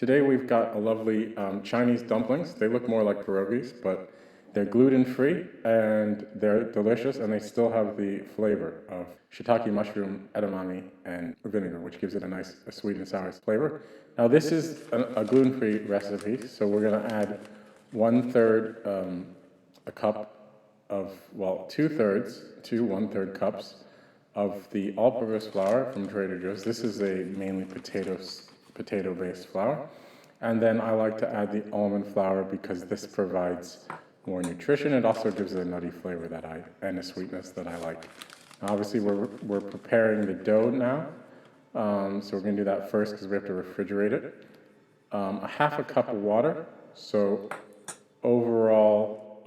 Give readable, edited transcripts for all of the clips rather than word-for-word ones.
Today we've got a lovely Chinese dumplings. They look more like pierogies, but they're gluten-free and they're delicious, and they still have the flavor of shiitake mushroom, edamame, and vinegar, which gives it a nice sweet and sour flavor. Now this is a gluten-free recipe, so we're going to add 1/3 a cup of, well, 2/3 to 1/3 cups of the all-purpose flour from Trader Joe's. This is a mainly potato-based flour. And then I like to add the almond flour because this provides more nutrition. It also gives it a nutty flavor and a sweetness that I like. Now, obviously, we're preparing the dough now. So we're going to do that first because we have to refrigerate it. A half a cup of water. So overall,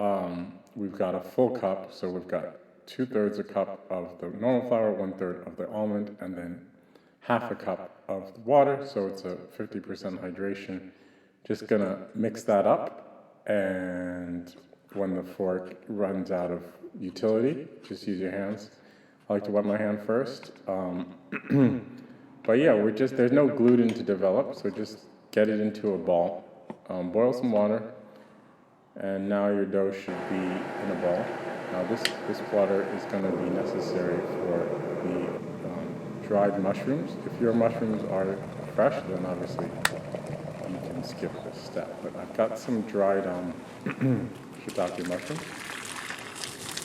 we've got a full cup. So we've got 2/3 a cup of the normal flour, 1/3 of the almond, and then half a cup of water, so it's a 50% hydration. Just gonna mix that up, and when the fork runs out of utility, just use your hands. I like to wet my hand first. But yeah, there's no gluten to develop, so just get it into a ball. Boil some water, and now your dough should be in a ball. Now this water is gonna be necessary for the dried mushrooms. If your mushrooms are fresh, then obviously you can skip this step. But I've got some dried shiitake mushrooms,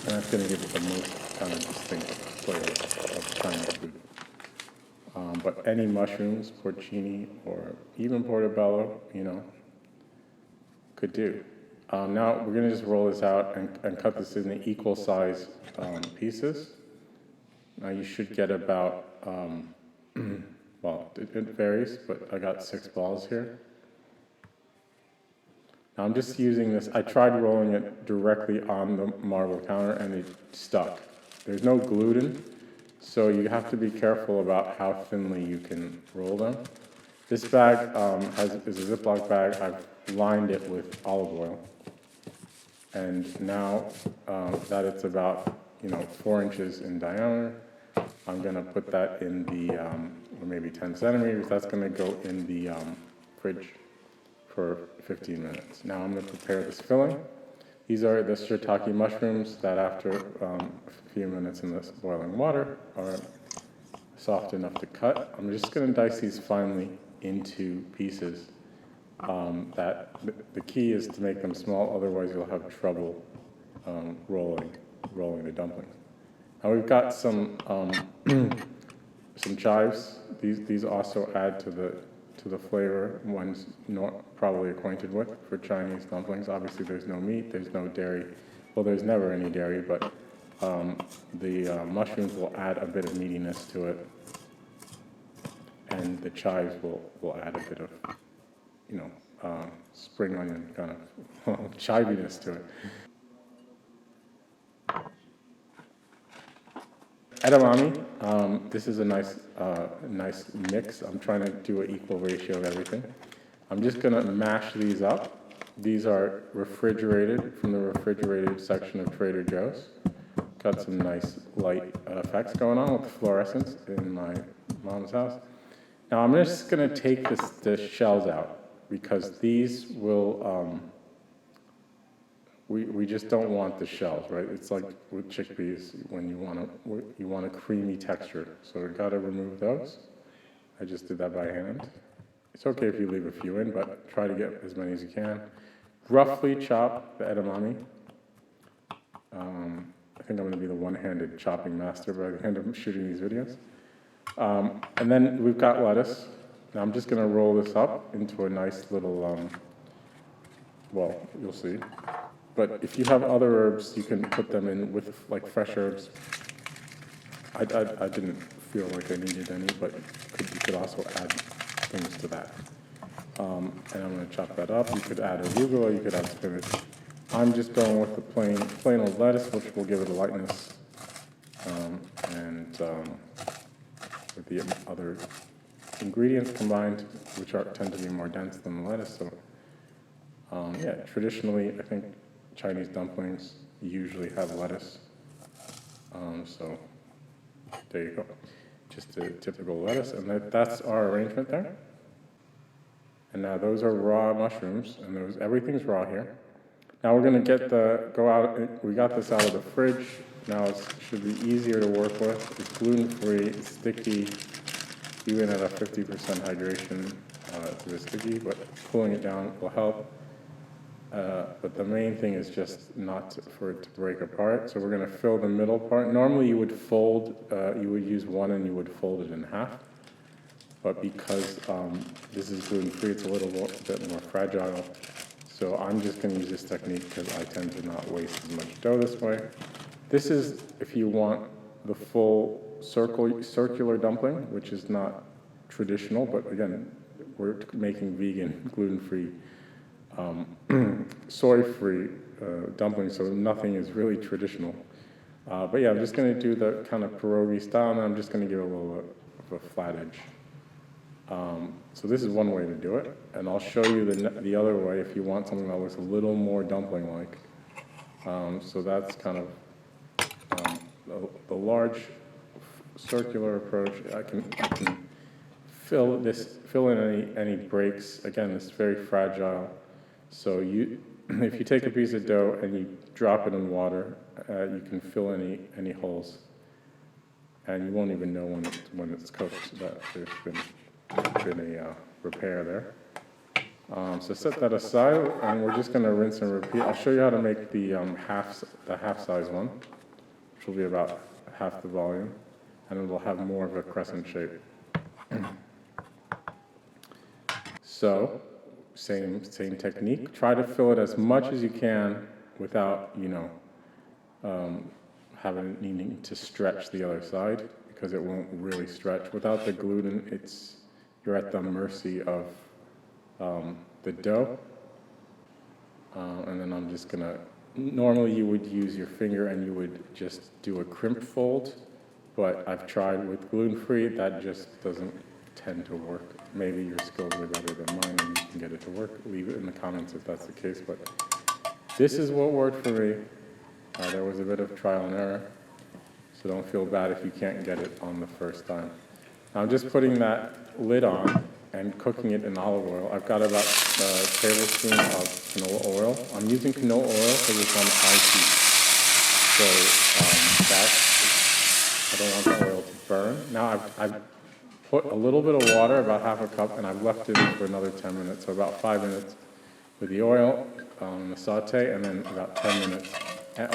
and that's going to give it the most kind of distinct flavor of Chinese food. But any mushrooms, porcini, or even portobello, could do. Now we're going to just roll this out and cut this in equal size pieces. Now you should get about, well, it varies, but I got 6 balls here. Now I'm just using this. I tried rolling it directly on the marble counter and it stuck. There's no gluten, so you have to be careful about how thinly you can roll them. This bag is a Ziploc bag. I've lined it with olive oil. And now that it's about 4 inches in diameter, I'm going to put that in the, or maybe 10 centimeters, that's going to go in the fridge for 15 minutes. Now I'm going to prepare this filling. These are the shiitake mushrooms that after a few minutes in this boiling water are soft enough to cut. I'm just going to dice these finely into pieces. The key is to make them small, otherwise you'll have trouble rolling the dumplings. Now we've got some chives. These also add to the flavor. One's not probably acquainted with for Chinese dumplings. Obviously, there's no meat, there's no dairy. Well, there's never any dairy, but the mushrooms will add a bit of meatiness to it, and the chives will add a bit of spring onion kind of chiviness to it. Edamame, this is a nice mix. I'm trying to do an equal ratio of everything. I'm just going to mash these up. These are refrigerated from the refrigerated section of Trader Joe's. Got some nice light effects going on with fluorescence in my mom's house. Now I'm just going to take the shells out because these will... We just don't want the shells, right? It's like with chickpeas when you want a creamy texture. So we've got to remove those. I just did that by hand. It's okay if you leave a few in, but try to get as many as you can. Roughly chop the edamame. I think I'm going to be the one-handed chopping master by the end of shooting these videos. And then we've got lettuce. Now I'm just going to roll this up into a nice little, well, you'll see. But if you have other herbs, you can put them in with like fresh herbs. I didn't feel like I needed any, but you could also add things to that. And I'm going to chop that up. You could add arugula, you could add spinach. I'm just going with the plain old lettuce, which will give it a lightness. And with the other ingredients combined, which tend to be more dense than the lettuce. So yeah, traditionally, I think Chinese dumplings usually have lettuce, so there you go. Just a typical lettuce, and that's our arrangement there. And now those are raw mushrooms, and everything's raw here. Now we're gonna we got this out of the fridge. Now it should be easier to work with. It's gluten-free, it's sticky, even at a 50% hydration, it's a bit sticky, but cooling it down will help. But the main thing is just for it to break apart. So we're gonna fill the middle part. Normally you would you would use one and you would fold it in half. But because this is gluten-free, it's a bit more fragile. So I'm just going to use this technique because I tend to not waste as much dough this way. This is if you want the full circular dumpling, which is not traditional, but again, we're making vegan, gluten-free, soy-free dumplings, so nothing is really traditional. But yeah, I'm just going to do the kind of pierogi style, and I'm just going to give a little of a flat edge. So this is one way to do it, and I'll show you the other way if you want something that looks a little more dumpling-like. So that's kind of the large circular approach. I can fill in any breaks. Again, it's very fragile. So if you take a piece of dough and you drop it in water, you can fill any holes, and you won't even know when it's cooked that there's been a repair there. So set that aside, and we're just going to rinse and repeat. I'll show you how to make the half-size one, which will be about half the volume, and it will have more of a crescent shape. So, same technique. Try to fill it as much as you can without, needing to stretch the other side, because it won't really stretch. Without the gluten, you're at the mercy of the dough. And then I'm just gonna, normally you would use your finger and you would just do a crimp fold, but I've tried with gluten-free, that just doesn't tend to work. Maybe your skills are better than mine and you can get it to work. Leave it in the comments if that's the case, but this is what worked for me. There was a bit of trial and error, so don't feel bad if you can't get it on the first time. Now I'm just putting that lid on and cooking it in olive oil. I've got about a tablespoon of canola oil. I'm using canola oil because it's on high heat. So I don't want the oil to burn. Now I've put a little bit of water, about half a cup, and I've left it in for another 10 minutes, so about 5 minutes with the oil, the saute, and then about 10 minutes,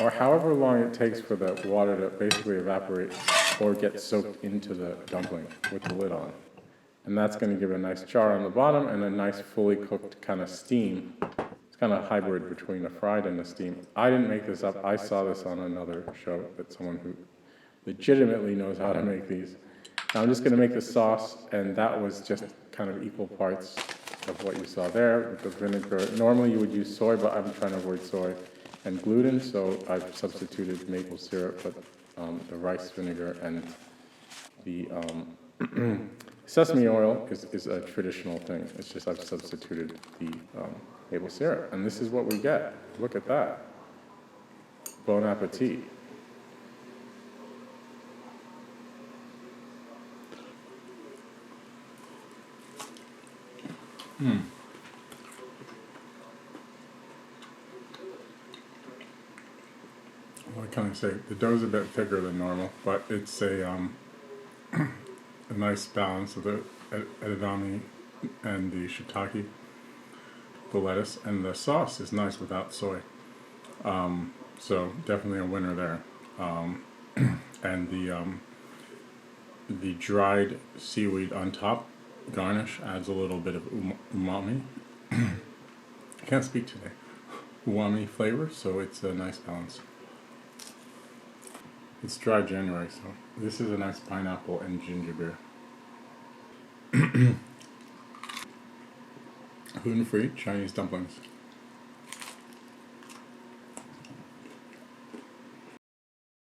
or however long it takes for the water to basically evaporate or get soaked into the dumpling with the lid on. And that's going to give a nice char on the bottom and a nice fully cooked kind of steam. It's kind of a hybrid between a fried and a steam. I didn't make this up. I saw this on another show that someone who legitimately knows how to make these. Now I'm just going to make the sauce, and that was just kind of equal parts of what you saw there with the vinegar. Normally you would use soy, but I'm trying to avoid soy and gluten, so I've substituted maple syrup, but the rice vinegar and the sesame oil is a traditional thing. It's just I've substituted the maple syrup, and this is what we get. Look at that. Bon appetit. What can I say? The dough's a bit thicker than normal, but it's a nice balance of the edamame and the shiitake, the lettuce, and the sauce is nice without soy. So definitely a winner there. And the dried seaweed on top garnish adds a little bit of umami. I can't speak today. Umami flavor, so it's a nice balance. It's dry January, so this is a nice pineapple and ginger beer. Gluten-free Chinese dumplings.